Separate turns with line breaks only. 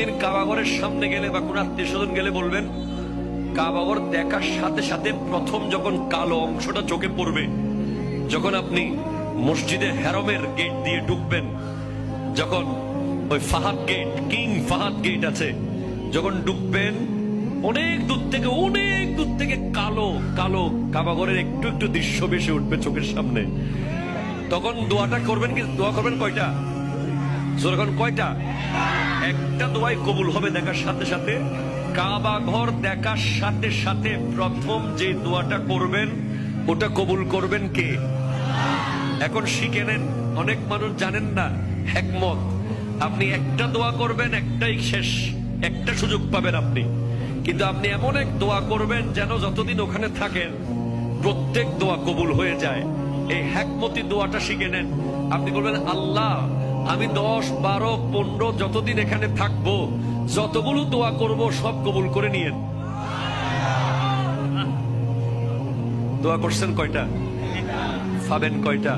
কোনদিন কাবাঘরের সামনে গেলে বা কোন আত্মীয় স্বজন গেলে বলবেন, কাবাঘর দেখার সাথে সাথে প্রথম যখন কালো অংশটা চোখে পড়বে, যখন আপনি মসজিদে হেরমের গেট দিয়ে ঢুকবেন, যখন ওই Fahad gate, King Fahad gate আছে, যখন ঢুকবেন অনেক দূর থেকে কালো কালো কাবাঘরের একটু একটু দৃশ্য ভেসে উঠবে চোখের সামনে। তখন দোয়াটা করবেন, কি দোয়া করবেন কয়টা? যখন কয়টা? একটা দোয়াই কবুল হবে দেখার সাথে সাথে। কাবা ঘর দেখার সাথে সাথে প্রথম যে দোয়াটা করবেন ওটা কবুল করবেন কে? এখন শিখে নেন, অনেক মানুষ জানেন না হিকমত। আপনি একটা দোয়া করবেন, একটাই শেষ, একটা সুযোগ পাবেন আপনি, কিন্তু আপনি এমন এক দোয়া করবেন যেন যতদিন ওখানে থাকেন প্রত্যেক দোয়া কবুল হয়ে যায়। এই হিকমতি দোয়াটা শিখে নেন। আপনি বলবেন, আল্লাহ আমি 10, 12, 15 যতদিন এখানে থাকবো, যতগুলো দোয়া করব সব কবুল করে নিয়েন। দোয়া করছেন কয়টা? পাবেন কয়টা?